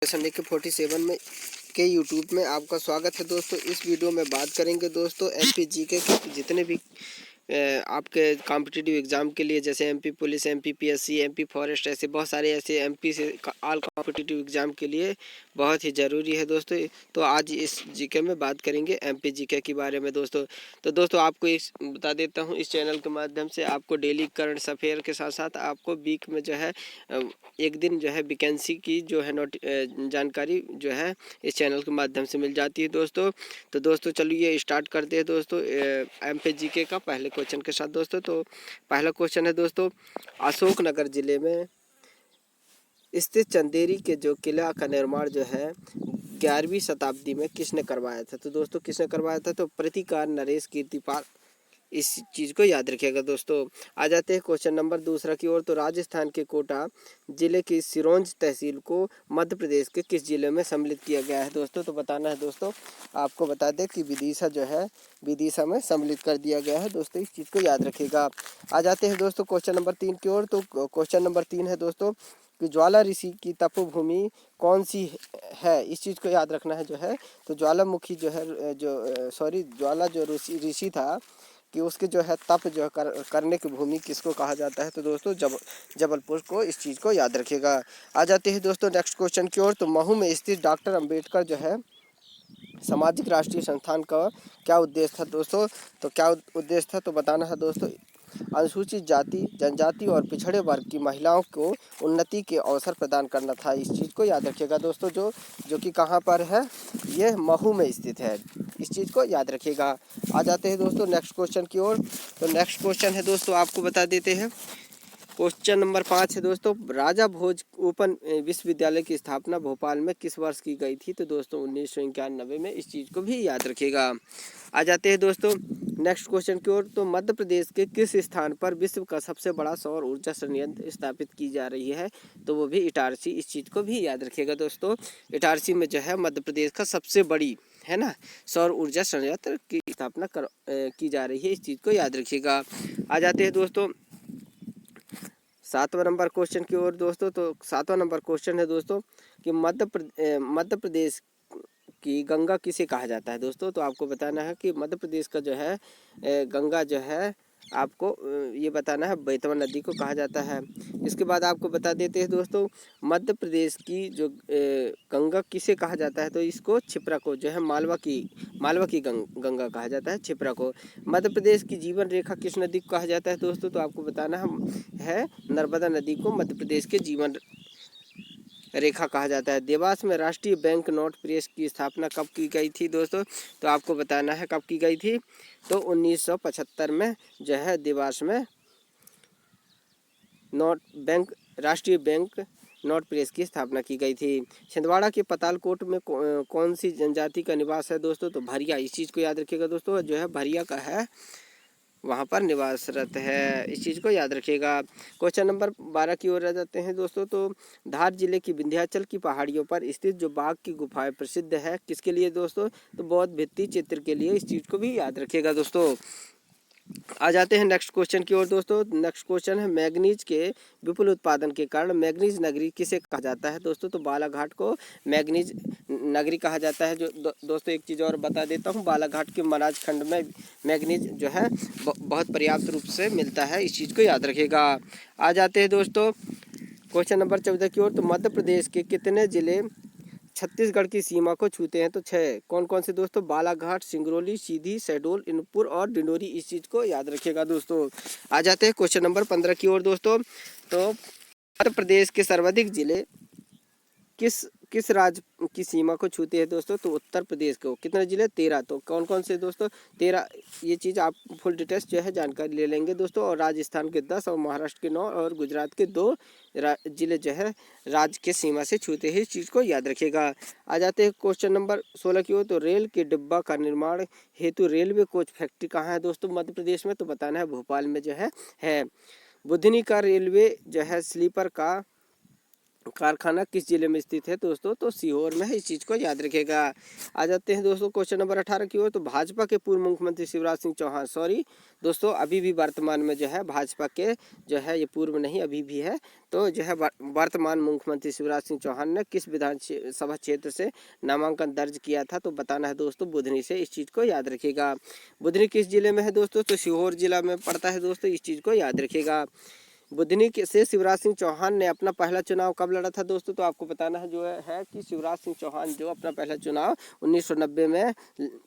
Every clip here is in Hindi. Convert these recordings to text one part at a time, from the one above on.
संडे के 47 में के यूट्यूब में आपका स्वागत है दोस्तों। इस वीडियो में बात करेंगे दोस्तों एमपी जीके के जितने भी आपके कॉम्पिटिटिव एग्जाम के लिए, जैसे MP police, MP PSC, MP forest, ऐसे बहुत सारे ऐसे एमपी से ऑल कॉम्पिटिटिव एग्जाम के लिए बहुत ही ज़रूरी है दोस्तों। तो आज इस जीके में बात करेंगे एमपी जीके के बारे में दोस्तों। तो दोस्तों आपको इस बता देता हूँ, इस चैनल के माध्यम से आपको डेली करंट अफेयर के साथ साथ आपको वीक में जो है एक दिन जो है वैकेंसी की जो है जानकारी जो है इस चैनल के माध्यम से मिल जाती है दोस्तों। तो दोस्तों चलिए स्टार्ट करते हैं दोस्तों एमपी जीके का पहले क्वेश्चन के साथ दोस्तों। तो पहला क्वेश्चन है दोस्तों, अशोकनगर जिले में स्थित चंदेरी के जो किला का निर्माण जो है 11वीं शताब्दी में किसने करवाया था? तो दोस्तों किसने करवाया था? तो प्रतिकार नरेश कीर्तिपाल। इस चीज़ को याद रखिएगा दोस्तों। आ जाते हैं क्वेश्चन नंबर दूसरा की ओर। तो राजस्थान के कोटा जिले की सिरोंज तहसील को मध्य प्रदेश के किस जिले में सम्मिलित किया गया है दोस्तों? तो बताना है दोस्तों, आपको बता दें कि विदिशा जो है विदिशा में सम्मिलित कर दिया गया है दोस्तों। इस चीज़ को याद रखिएगा। आ जाते हैं दोस्तों क्वेश्चन नंबर 3 की ओर। तो क्वेश्चन नंबर 3 है दोस्तों कि ज्वाला ऋषि की तपोभूमि कौन सी है? इस चीज़ को याद रखना है जो है। तो ज्वालामुखी जो है ज्वाला जो ऋषि था कि उसके जो है तप जो है करने की भूमि किसको कहा जाता है? तो दोस्तों जबलपुर को। इस चीज़ को याद रखिएगा। आ जाते हैं दोस्तों नेक्स्ट क्वेश्चन की ओर। तो महू में स्थित डॉक्टर अंबेडकर जो है सामाजिक राष्ट्रीय संस्थान का क्या उद्देश्य था दोस्तों? तो क्या उद्देश्य था? तो बताना है दोस्तों, अनुसूचित जाति, जनजाति और पिछड़े वर्ग की महिलाओं को उन्नति के अवसर प्रदान करना था। इस चीज़ को याद रखिएगा दोस्तों, जो कि कहाँ पर है? ये महू में स्थित है। इस चीज़ को याद रखिएगा। आ जाते हैं दोस्तों नेक्स्ट क्वेश्चन की ओर। तो नेक्स्ट क्वेश्चन है दोस्तों, आपको बता देते हैं। क्वेश्चन नंबर 5 है दोस्तों, राजा भोज ओपन विश्वविद्यालय की स्थापना भोपाल में किस वर्ष की गई थी? तो दोस्तों 1991 में। इस चीज़ को भी याद रखिएगा। आ जाते हैं दोस्तों नेक्स्ट क्वेश्चन की ओर। तो मध्य प्रदेश के किस स्थान पर विश्व का सबसे बड़ा सौर ऊर्जा संयंत्र स्थापित की जा रही है? तो वो भी इटारसी। इस चीज़ को भी याद रखिएगा दोस्तों। इटारसी में जो है मध्य प्रदेश का सबसे बड़ी है ना सौर ऊर्जा संयंत्र की स्थापना की जा रही है। इस चीज़ को याद रखिएगा। आ जाते हैं दोस्तों 7वां नंबर क्वेश्चन की ओर दोस्तों। तो 7वां नंबर क्वेश्चन है दोस्तों कि मध्य प्रदेश की गंगा किसे कहा जाता है दोस्तों? तो आपको बताना है कि मध्य प्रदेश का जो है गंगा जो है आपको ये बताना है बेतवा नदी को कहा जाता है। इसके बाद आपको बता देते हैं दोस्तों, मध्य प्रदेश की जो गंगा किसे कहा जाता है? तो इसको क्षिप्रा को जो है मालवा की गंगा कहा जाता है, क्षिप्रा को। मध्य प्रदेश की जीवन रेखा किस नदी को कहा जाता है दोस्तों? तो आपको बताना है नर्मदा नदी को मध्य प्रदेश के जीवन रेखा कहा जाता है। देवास में राष्ट्रीय बैंक नोट प्रेस की स्थापना कब की गई थी दोस्तों? तो आपको बताना है कब की गई थी। तो 1975 में जो है देवास में राष्ट्रीय बैंक नोट प्रेस की स्थापना की गई थी। छिंदवाड़ा के पतालकोट में कौन सी जनजाति का निवास है दोस्तों? तो भरिया। इस चीज़ को याद रखिएगा दोस्तों, जो है भरिया का है वहाँ पर निवासरत है। इस चीज़ को याद रखिएगा। क्वेश्चन नंबर 12 की ओर आ जाते हैं दोस्तों। तो धार जिले की विंध्याचल की पहाड़ियों पर स्थित जो बाघ की गुफाएं प्रसिद्ध है किसके लिए दोस्तों? तो बौद्ध भित्ति चित्र के लिए। इस चीज़ को भी याद रखिएगा दोस्तों। आ जाते हैं नेक्स्ट क्वेश्चन की ओर दोस्तों। नेक्स्ट क्वेश्चन है, मैग्नीज के विपुल उत्पादन के कारण मैग्नीज नगरी किसे कहा जाता है दोस्तों? तो बालाघाट को मैग्नीज नगरी कहा जाता है। जो दोस्तों एक चीज़ और बता देता हूँ, बालाघाट के महाराज खंड में मैग्नीज जो है बहुत पर्याप्त रूप से मिलता है। इस चीज़ को याद रखिएगा। आ जाते हैं दोस्तों क्वेश्चन नंबर 14 की ओर। तो मध्य प्रदेश के कितने जिले छत्तीसगढ़ की सीमा को छूते हैं? तो 6। कौन कौन से दोस्तों? बालाघाट, सिंगरौली, सीधी, शहडोल, इनपुर और डिंडोरी। इस चीज़ को याद रखिएगा दोस्तों। आ जाते हैं क्वेश्चन नंबर 15 की ओर दोस्तों। तो मध्य प्रदेश के सर्वाधिक जिले किस राज्य की सीमा को छूते हैं दोस्तों? तो उत्तर प्रदेश को। कितने जिले? 13। तो कौन कौन से दोस्तों? 13। ये चीज़ आप फुल डिटेल्स जो है जानकारी ले लेंगे दोस्तों। और राजस्थान के 10 और महाराष्ट्र के 9 और गुजरात के 2 जिले जो है राज्य के सीमा से छूते हैं। इस चीज़ को याद रखिएगा। आ जाते हैं क्वेश्चन नंबर 16 की ओर। तो रेल के डिब्बा का निर्माण हेतु रेलवे कोच फैक्ट्री कहाँ है दोस्तों मध्य प्रदेश में? तो बताना है भोपाल में जो है। बुधनी का रेलवे जो है स्लीपर का कारखाना किस जिले में स्थित है दोस्तों? तो सीहोर में है, इस चीज़ को याद रखिएगा। आ जाते हैं दोस्तों क्वेश्चन नंबर 18 की ओर। तो भाजपा के पूर्व मुख्यमंत्री शिवराज सिंह चौहान, सॉरी दोस्तों, अभी भी वर्तमान में जो है भाजपा के जो है, ये पूर्व नहीं अभी भी है, तो जो है वर्तमान मुख्यमंत्री शिवराज सिंह चौहान ने किस विधानसभा क्षेत्र से नामांकन दर्ज किया था? तो बताना है दोस्तों बुधनी से, इस चीज़ को याद रखिएगा। बुधनी किस जिले में है दोस्तों? तो सीहोर जिला में पड़ता है दोस्तों, इस चीज़ को याद रखिएगा। बुधनी से शिवराज सिंह चौहान ने अपना पहला चुनाव कब लड़ा था दोस्तों? तो आपको बताना है जो है कि शिवराज सिंह चौहान जो अपना पहला चुनाव 1990 में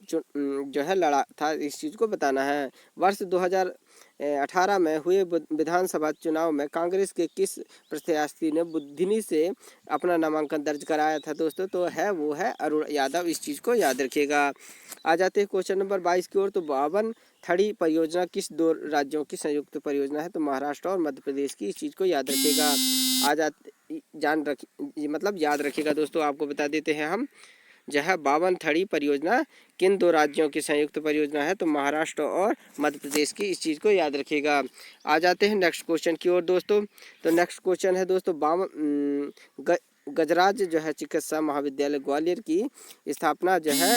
जो है लड़ा था, इस चीज़ को बताना है। वर्ष 2018 में हुए विधानसभा चुनाव में कांग्रेस के किस प्रत्याशी ने बुधनी से अपना नामांकन दर्ज कराया था दोस्तों? तो है वो है अरुण यादव, इस चीज़ को याद रखिएगा। आ जाते हैं क्वेश्चन नंबर 22 की ओर। तो 52 थड़ी परियोजना किस दो राज्यों की संयुक्त परियोजना है? तो महाराष्ट्र और मध्य प्रदेश की, इस चीज़ को याद रखिएगा। मतलब याद रखिएगा दोस्तों, आपको बता देते हैं हम जो है 52 थड़ी परियोजना किन दो राज्यों की संयुक्त परियोजना है? तो महाराष्ट्र और मध्य प्रदेश की, इस चीज़ को याद रखिएगा। आ जाते हैं नेक्स्ट क्वेश्चन की ओर दोस्तों। तो नेक्स्ट क्वेश्चन है दोस्तों गजराज जो है चिकित्सा महाविद्यालय ग्वालियर की स्थापना जो है,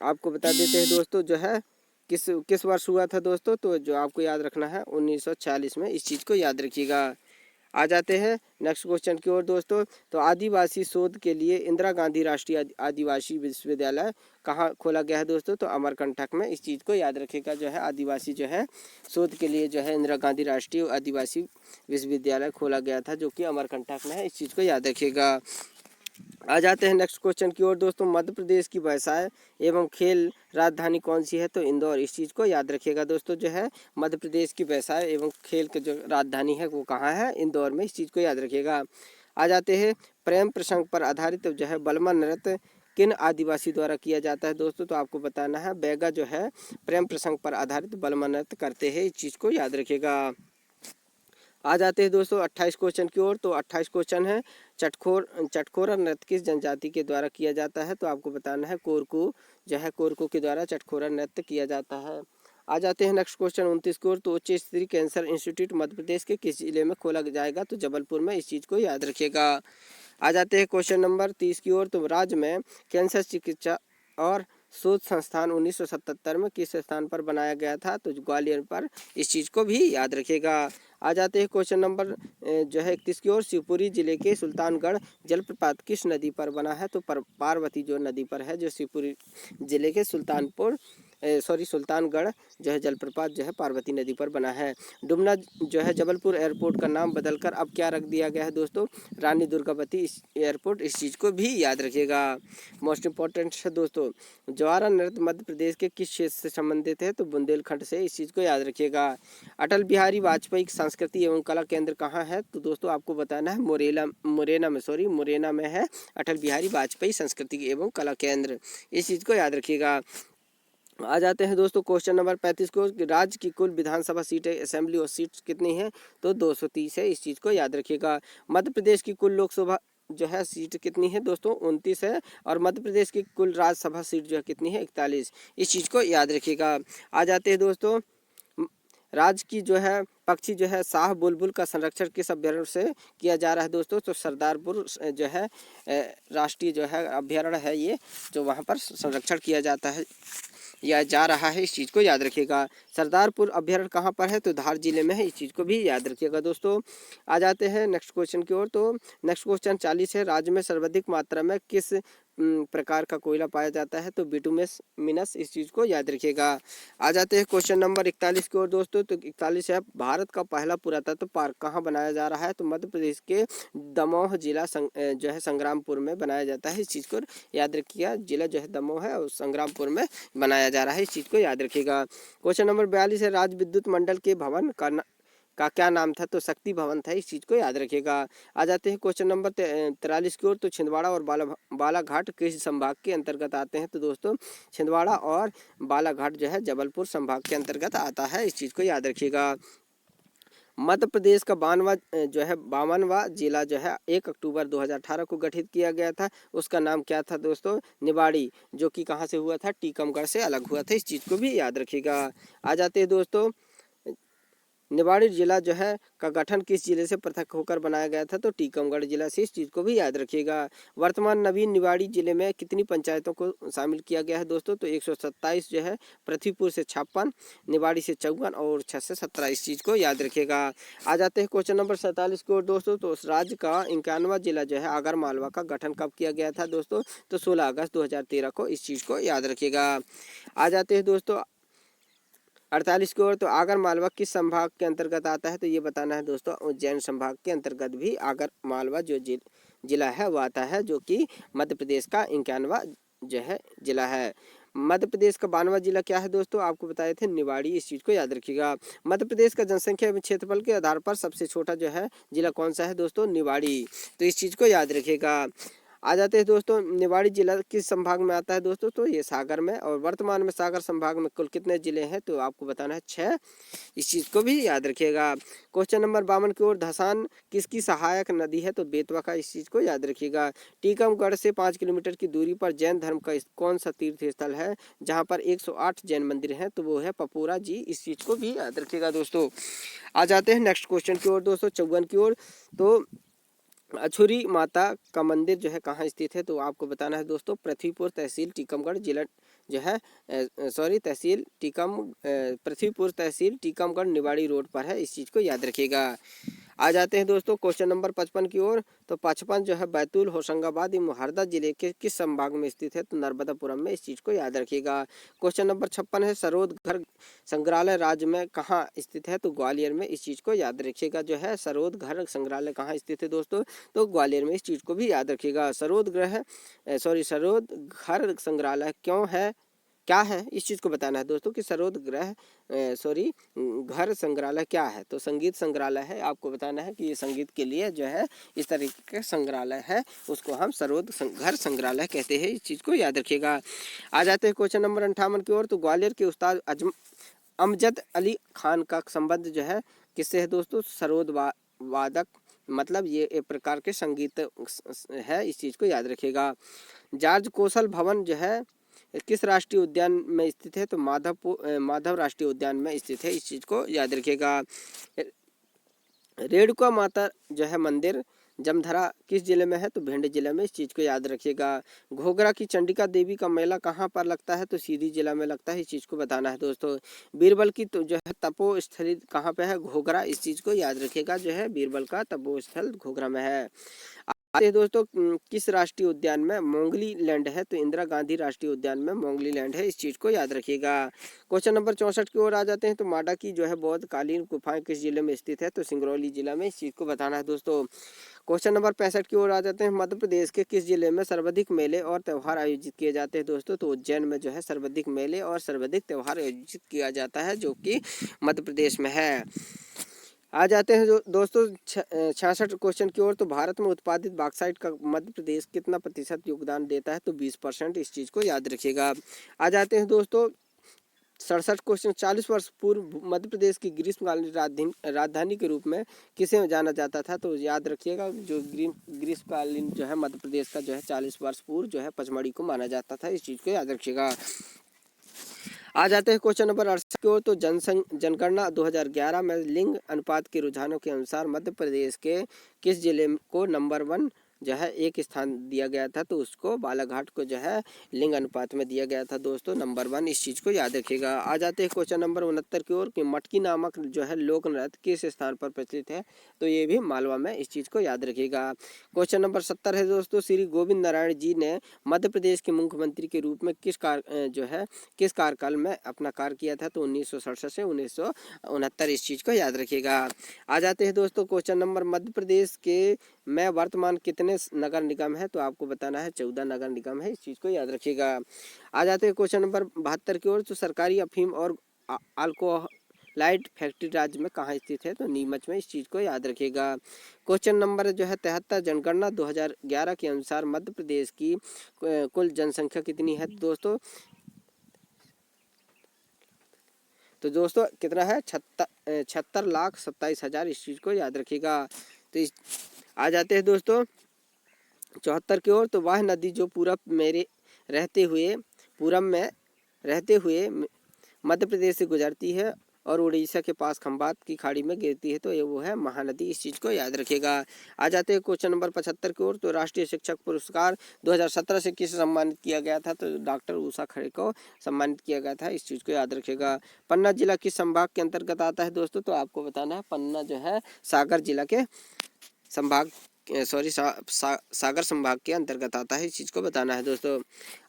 आपको बता देते हैं दोस्तों, जो है किस किस वर्ष हुआ था दोस्तों? तो जो आपको याद रखना है 1940 में, इस चीज़ को याद रखिएगा। आ जाते हैं नेक्स्ट क्वेश्चन की ओर दोस्तों। तो आदिवासी शोध के लिए इंदिरा गांधी राष्ट्रीय आदिवासी विश्वविद्यालय कहाँ खोला गया है दोस्तों? तो अमरकंटक में, इस चीज़ को याद रखिएगा। जो है आदिवासी जो है शोध के लिए जो है इंदिरा गांधी राष्ट्रीय आदिवासी विश्वविद्यालय खोला गया था, जो कि अमरकंटक में है, इस चीज़ को याद रखिएगा। आ जाते हैं नेक्स्ट क्वेश्चन की ओर दोस्तों। मध्य प्रदेश की व्यवसाय एवं खेल राजधानी कौन सी है? तो इंदौर, इस चीज़ को याद रखिएगा दोस्तों। जो है मध्य प्रदेश की व्यवसाय एवं खेल की जो राजधानी है वो कहाँ है? इंदौर में, इस चीज़ को याद रखिएगा। आ जाते हैं प्रेम प्रसंग पर आधारित जो है बलमा नृत्य किन आदिवासी द्वारा किया जाता है दोस्तों? तो आपको बताना है बैगा जो है प्रेम प्रसंग पर आधारित बलमा नृत्य करते हैं, इस चीज़ को याद रखिएगा। आ जाते हैं दोस्तों 28 क्वेश्चन की ओर। तो 28 क्वेश्चन है चटखोरा नृत्य किस जनजाति के द्वारा किया जाता है? तो आपको बताना है कोरकू जो है, कोरकू के द्वारा चटखोरा नृत्य किया जाता है। आ जाते हैं नेक्स्ट क्वेश्चन 29 की ओर। तो उच्च स्तरीय कैंसर इंस्टीट्यूट मध्य प्रदेश के किस जिले में खोला जाएगा? तो जबलपुर में, इस चीज़ को याद रखिएगा। आ जाते हैं क्वेश्चन नंबर 30 की ओर। तो राज्य में कैंसर चिकित्सा और शोध संस्थान 1977 में किस स्थान पर बनाया गया था? तो ग्वालियर पर, इस चीज़ को भी याद रखिएगा। आ जाते हैं क्वेश्चन नंबर जो है 31 की ओर। शिवपुरी जिले के सुल्तानगढ़ जलप्रपात किस नदी पर बना है? तो पार्वती जो नदी पर है, जो शिवपुरी जिले के सुल्तानगढ़ जो है जलप्रपात जो है पार्वती नदी पर बना है। डुमना जो है जबलपुर एयरपोर्ट का नाम बदलकर अब क्या रख दिया गया है दोस्तों? रानी दुर्गावती एयरपोर्ट, इस चीज़ को भी याद रखिएगा। मोस्ट इम्पोर्टेंट है दोस्तों, ज्वारा नृत्य मध्य प्रदेश के किस क्षेत्र से संबंधित है? तो बुंदेलखंड से, इस चीज़ को याद रखिएगा। अटल बिहारी वाजपेयी संस्कृति एवं कला केंद्र कहाँ है? तो दोस्तों आपको बताना है मुरैना में है अटल बिहारी वाजपेयी संस्कृति एवं कला केंद्र, इस चीज़ को याद रखिएगा। आ जाते हैं दोस्तों क्वेश्चन नंबर 35 को। राज्य की कुल विधानसभा सीटें असेंबली और सीट्स कितनी है? तो 230 है, इस चीज़ को याद रखिएगा। मध्य प्रदेश की कुल लोकसभा जो है सीट कितनी है दोस्तों? 29 है। और मध्य प्रदेश की कुल राज्यसभा सीट जो है कितनी है? 41, इस चीज़ को याद रखिएगा। आ जाते हैं दोस्तों राज्य की जो है पक्षी जो है शाह बुलबुल का संरक्षण किस अभ्यारण्य से किया जा रहा है दोस्तों? तो सरदारपुर जो है राष्ट्रीय जो है अभ्यारण्य है ये, जो वहाँ पर संरक्षण किया जाता है या जा रहा है, इस चीज़ को याद रखिएगा। सरदारपुर अभ्यारण्य कहाँ पर है? तो धार जिले में है, इस चीज़ को भी याद रखिएगा दोस्तों। आ जाते हैं नेक्स्ट क्वेश्चन की ओर। तो नेक्स्ट क्वेश्चन 40 है। राज्य में सर्वाधिक मात्रा में किस प्रकार का कोयला पाया जाता है? तो बिटुमिनस, इस चीज़ को याद रखिएगा। आ जाते हैं क्वेश्चन नंबर 41 की ओर दोस्तों। तो 41 है, भारत का पहला पुरातत्व पार्क कहाँ बनाया जा रहा है? तो मध्य प्रदेश के दमोह जिला जो है संग्रामपुर में बनाया जाता है, इस चीज़ को याद रखिएगा। जिला जो है दमोह है और संग्रामपुर में बनाया जा रहा है, इस चीज़ को याद रखिएगा। क्वेश्चन नंबर 42 है। राज्य विद्युत मंडल के भवन का क्या नाम था? तो शक्ति भवन था, इस चीज़ को याद रखिएगा। आ जाते हैं क्वेश्चन नंबर 43 की ओर। तो छिंदवाड़ा और बालाघाट किस संभाग के अंतर्गत आते हैं? तो दोस्तों छिंदवाड़ा और बालाघाट जो है जबलपुर संभाग के अंतर्गत आता है, इस चीज़ को याद रखिएगा। मध्य प्रदेश का 52वां जिला जो है 1 अक्टूबर 2018 को गठित किया गया था, उसका नाम क्या था दोस्तों? निवाड़ी, जो कि कहाँ से हुआ था? टीकमगढ़ से अलग हुआ था, इस चीज़ को भी याद रखिएगा। आ जाते हैं दोस्तों निवाड़ी जिला जो है का गठन किस जिले से पृथक होकर बनाया गया था? तो टीकमगढ़ जिला से। इस चीज़ को भी याद रखिएगा। वर्तमान नवीन निवाड़ी जिले में कितनी पंचायतों को शामिल किया गया है दोस्तों? तो 127 जो है, पृथ्वीपुर से 56, निवाड़ी से 54 और 6 से 17। इस चीज़ को याद रखिएगा। आ जाते हैं क्वेश्चन नंबर 47 की ओर दोस्तों। तो उस राज्य का 51वां जिला जो है आगर मालवा का गठन कब किया गया था दोस्तों? तो 16 अगस्त 2013 को। इस चीज़ को याद रखिएगा। आ जाते हैं दोस्तों 48 की ओर। तो आगर मालवा किस संभाग के अंतर्गत आता है? तो ये बताना है दोस्तों। उज्जैन संभाग के अंतर्गत भी आगर मालवा जो जिला है वो आता है, जो कि मध्य प्रदेश का 51वां जो है जिला है। मध्य प्रदेश का 52वां जिला क्या है दोस्तों? आपको बताए थे निवाड़ी। इस चीज़ को याद रखिएगा। मध्य प्रदेश का जनसंख्या एवं क्षेत्रफल के आधार पर सबसे छोटा जो है जिला कौन सा है दोस्तों? निवाड़ी। तो इस चीज़ को याद रखिएगा। आ जाते हैं दोस्तों, निवाड़ी जिला किस संभाग में आता है दोस्तों? तो ये सागर में। और वर्तमान में सागर संभाग में कुल कितने जिले हैं? तो आपको बताना है 6। इस चीज़ को भी याद रखिएगा। क्वेश्चन नंबर 52 की ओर। धसान किसकी सहायक नदी है? तो बेतवा का। इस चीज़ को याद रखिएगा। टीकमगढ़ से 5 किलोमीटर की दूरी पर जैन धर्म का कौन सा तीर्थ स्थल है जहाँ पर 108 जैन मंदिर हैं? तो वो है पपूरा जी। इस चीज़ को भी याद रखिएगा दोस्तों। आ जाते हैं नेक्स्ट क्वेश्चन की ओर दोस्तों, 54 की ओर। तो अछूरी माता का मंदिर जो है कहाँ स्थित है? तो आपको बताना है दोस्तों। पृथ्वीपुर तहसील टीकमगढ़ जिला जो है तहसील पृथ्वीपुर तहसील टीकमगढ़ निवाड़ी रोड पर है। इस चीज़ को याद रखिएगा। आ जाते हैं दोस्तों क्वेश्चन नंबर 55 की ओर। तो 55 जो है बैतूल होशंगाबाद एवं हरदा जिले के किस संभाग में स्थित है? तो नर्मदापुरम में। इस चीज़ को याद रखिएगा। क्वेश्चन नंबर 56 है, सरोद घर संग्रहालय राज्य में कहाँ स्थित है? तो ग्वालियर में। इस चीज़ को याद रखिएगा। जो है सरोद घर संग्रहालय कहाँ स्थित है दोस्तों? तो ग्वालियर में। इस चीज़ को भी याद रखिएगा। सरोद घर संग्रहालय क्यों है, क्या है? इस चीज़ को बताना है दोस्तों कि घर संग्रहालय क्या है? तो संगीत संग्रहालय है। आपको बताना है कि ये संगीत के लिए जो है इस तरीके का संग्रहालय है, उसको हम घर संग्रहालय कहते हैं। इस चीज़ को याद रखिएगा। आ जाते हैं क्वेश्चन नंबर 58 की ओर। तो ग्वालियर के उस्ताद अमजद अली खान का संबंध जो है किससे है दोस्तों? सरोद वादक, मतलब ये एक प्रकार के संगीत है। इस चीज़ को याद रखिएगा। जॉर्ज कौशल भवन जो है किस राष्ट्रीय उद्यान में स्थित है? तो माधव राष्ट्रीय उद्यान में स्थित है। इस चीज़ को याद रखिएगा। रेणुका माता जो है मंदिर जमधरा किस जिले में है? तो भिंड जिले में। इस चीज़ को याद रखिएगा। घोघरा की चंडिका देवी का मेला कहाँ पर लगता है? तो सीधी जिला में लगता है। इस चीज़ को बताना है दोस्तों। बीरबल की तो जो है तपोस्थली कहाँ पे है? घोघरा। इस चीज़ को याद रखिएगा। जो है बीरबल का तपोस्थल घोघरा में है। आते हैं दोस्तों किस राष्ट्रीय उद्यान में मोंगली लैंड है? तो इंदिरा गांधी राष्ट्रीय उद्यान में मोंगली लैंड है। इस चीज़ को याद रखिएगा। क्वेश्चन नंबर 64 की ओर आ जाते हैं। तो माडा की जो है बौद्ध कालीन गुफाएं किस जिले में स्थित है? तो सिंगरौली जिला में। इस चीज़ को बताना है दोस्तों। क्वेश्चन नंबर 65 की ओर आ जाते हैं। मध्य प्रदेश के किस जिले में सर्वाधिक मेले और त्यौहार आयोजित किए जाते हैं दोस्तों? तो उज्जैन में जो है सर्वाधिक मेले और सर्वाधिक त्यौहार आयोजित किया जाता है, जो कि मध्य प्रदेश में है। आ जाते हैं जो दोस्तों 66 क्वेश्चन की ओर। तो भारत में उत्पादित बॉक्साइट का मध्य प्रदेश कितना प्रतिशत योगदान देता है? तो 20%। इस चीज़ को याद रखिएगा। आ जाते हैं दोस्तों 67 क्वेश्चन। 40 वर्ष पूर्व मध्य प्रदेश की ग्रीष्मकालीन राजधानी के रूप में किसे जाना जाता था? तो याद रखिएगा, जो ग्रीष्मकालीन जो है मध्य प्रदेश का जो है 40 वर्ष पूर्व जो है पचमढ़ी को माना जाता था। इस चीज़ को याद रखिएगा। आ जाते हैं क्वेश्चन नंबर 68 की ओर। तो जनगणना 2011 में लिंग अनुपात के रुझानों के अनुसार मध्य प्रदेश के किस जिले को नंबर 1 जो है एक स्थान दिया गया था? तो उसको बालाघाट को जो है लिंग अनुपात में दिया गया था दोस्तों, नंबर 1। इस चीज़ को याद रखिएगा। आ जाते हैं क्वेश्चन नंबर 69 की ओर कि मटकी नामक जो है लोक नृत्य किस स्थान पर प्रचलित है? तो ये भी मालवा में। इस चीज़ को याद रखिएगा। क्वेश्चन नंबर 70 है दोस्तों, श्री गोविंद नारायण जी ने मध्य प्रदेश के मुख्यमंत्री के रूप में किस कार्यकाल में अपना कार्य किया था? तो 1967 से 1969। इस चीज़ को याद रखिएगा। आ जाते हैं दोस्तों क्वेश्चन नंबर मध्य प्रदेश के में वर्तमान कितने नगर निगम है? तो आपको बताना है 14 नगर निगम है। इस चीज़ को याद रखिएगा। आ जाते हैं क्वेश्चन नंबर 72 की ओर। तो सरकारी अफीम और अल्कोहलाइड फैक्ट्री राज्य में कहाँ स्थित है? तो नीमच में। इस चीज़ को याद रखिएगा। क्वेश्चन नंबर जो है 73, जनगणना 2011 के अनुसार मध्य प्रदेश की कुल जनसंख्या कितनी है दोस्तों? तो दोस्तों कितना है? 76,27,000। इस चीज़ को याद रखिएगा। तो आ जाते हैं दोस्तों 74 की ओर। तो वह नदी जो पूरब में रहते हुए मध्य प्रदेश से गुजरती है और उड़ीसा के पास खंबात की खाड़ी में गिरती है, तो ये वो है महानदी। इस चीज़ को याद रखिएगा। आ जाते हैं क्वेश्चन नंबर 75 की ओर। तो राष्ट्रीय शिक्षक पुरस्कार 2017 से किसे सम्मानित किया गया था? तो डॉक्टर उषा खरे को सम्मानित किया गया था। इस चीज़ को याद रखिएगा। पन्ना जिला किस संभाग के अंतर्गत आता है दोस्तों? तो आपको बताना है पन्ना जो है सागर जिला के संभाग सागर संभाग के अंतर्गत आता है। इस चीज़ को बताना है दोस्तों।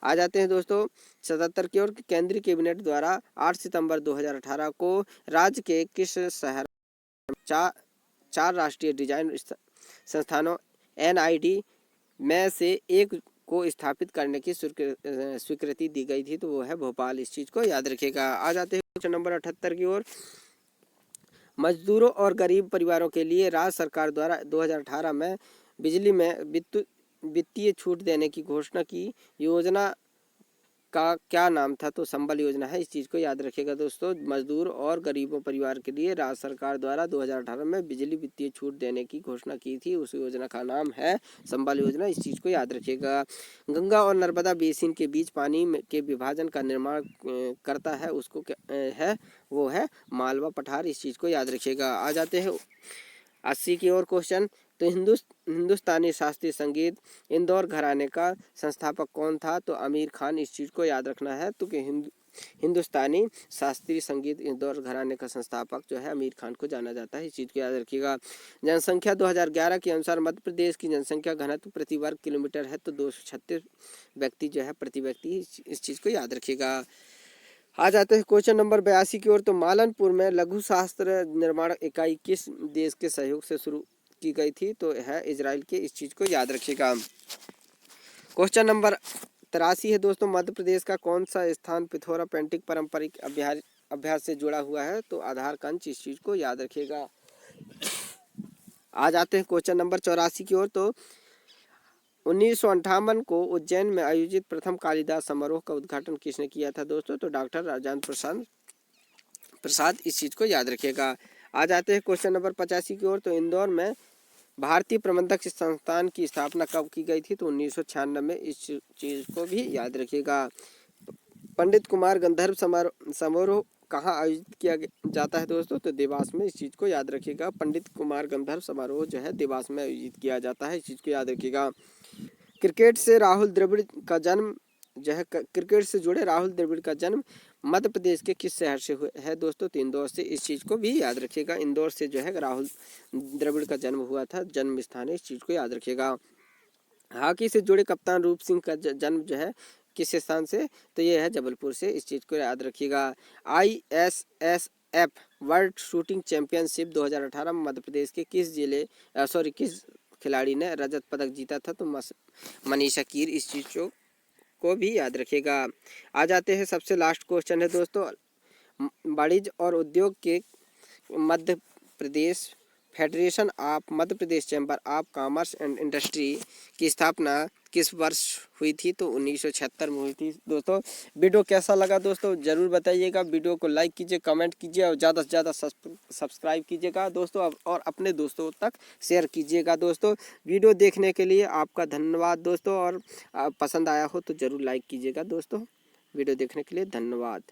आ जाते हैं दोस्तों 77 की ओर। केंद्रीय कैबिनेट द्वारा 8 सितंबर 2018 को राज्य के किस शहर चार राष्ट्रीय डिजाइन संस्थानों NID में से एक को स्थापित करने की स्वीकृति दी गई थी? तो वो है भोपाल। इस चीज़ को याद रखिएगा। आ जाते हैं क्वेश्चन नंबर 78 की ओर। मजदूरों और गरीब परिवारों के लिए राज्य सरकार द्वारा 2018 में बिजली में वित्तीय छूट देने की घोषणा की योजना का क्या नाम था? तो संबल योजना है। इस चीज़ को याद रखिएगा दोस्तों। मजदूर और गरीबों परिवार के लिए राज्य सरकार द्वारा 2018 में बिजली वित्तीय छूट देने की घोषणा की थी, उस योजना का नाम है संबल योजना। इस चीज़ को याद रखिएगा। गंगा और नर्मदा बेसिन के बीच पानी के विभाजन का निर्माण करता है, उसको है वो है मालवा पठार। इस चीज़ को याद रखिएगा। आ जाते हैं 80 की ओर क्वेश्चन। तो हिंदुस्तानी शास्त्रीय संगीत इंदौर घराने का संस्थापक कौन था? तो आमिर खान। इस चीज़ को याद रखना है। तो कि हिंदुस्तानी शास्त्रीय संगीत इंदौर घराने का संस्थापक जो है आमिर खान को जाना जाता है। इस चीज़ को याद रखिएगा। जनसंख्या 2011 के अनुसार मध्य प्रदेश की जनसंख्या घनत्व प्रति वर्ग किलोमीटर है, तो 236 व्यक्ति जो है प्रति व्यक्ति। इस चीज़ को याद रखिएगा। आ जाते हैं क्वेश्चन नंबर 82 की ओर। तो मालनपुर में लघु शास्त्र निर्माण इकाई किस देश के सहयोग से शुरू की गई थी? तो है इजराइल के। इस चीज़ को याद रखिएगा। क्वेश्चन नंबर 83 है दोस्तों। मध्य प्रदेश का कौन सा स्थान पिथौरा पेंटिंग पारंपरिक अभ्यास से जुड़ा हुआ है? तो आधार कंच। इस चीज़ को याद रखिएगा। आ जाते हैं क्वेश्चन नंबर 84 की ओर। तो 1958 को उज्जैन में आयोजित प्रथम कालिदास समारोह का उद्घाटन किसने किया था दोस्तों? तो डॉक्टर राजेंद्र प्रसाद। इस चीज़ को याद रखिएगा। आ जाते हैं क्वेश्चन नंबर 85 की ओर। तो इंदौर में भारतीय प्रबंधक संस्थान की स्थापना कब की गई थी? तो 1996 में। इस चीज़ को भी याद रखिएगा। पंडित कुमार गंधर्व समारोह कहाँ आयोजित किया जाता है दोस्तों? तो देवास में। इस चीज़ को याद रखिएगा। पंडित कुमार गंधर्व समारोह जो है देवास में आयोजित किया जाता है। इस चीज़ को याद रखिएगा। क्रिकेट से राहुल द्रविड़ का जन्म जो है क्रिकेट से जुड़े राहुल द्रविड़ का जन्म मध्य प्रदेश के किस शहर से है दोस्तों? तो इंदौर से। इस चीज़ को भी याद रखिएगा। इंदौर से जो है राहुल द्रविड़ का जन्म हुआ था, जन्म स्थान है। इस चीज़ को याद रखिएगा। हॉकी से जुड़े कप्तान रूप सिंह का जन्म जो है किस स्थान से? तो ये है जबलपुर से। इस चीज़ को याद रखिएगा। ISSF वर्ल्ड शूटिंग चैंपियनशिप 2018 में मध्य प्रदेश के किस खिलाड़ी ने रजत पदक जीता था? तो मनीषा कीर। इस चीज़ को भी याद रखिएगा। आ जाते हैं सबसे लास्ट क्वेश्चन है दोस्तों। वाणिज्य और उद्योग के Madhya Pradesh federation of Madhya Pradesh chamber of commerce and industry की स्थापना किस वर्ष हुई थी? तो 1976 में हुई थी दोस्तों। वीडियो कैसा लगा दोस्तों ज़रूर बताइएगा। वीडियो को लाइक कीजिए, कमेंट कीजिए और ज़्यादा से ज़्यादा सब्सक्राइब कीजिएगा दोस्तों, और अपने दोस्तों तक शेयर कीजिएगा दोस्तों। वीडियो देखने के लिए आपका धन्यवाद दोस्तों, और पसंद आया हो तो ज़रूर लाइक कीजिएगा दोस्तों। वीडियो देखने के लिए धन्यवाद।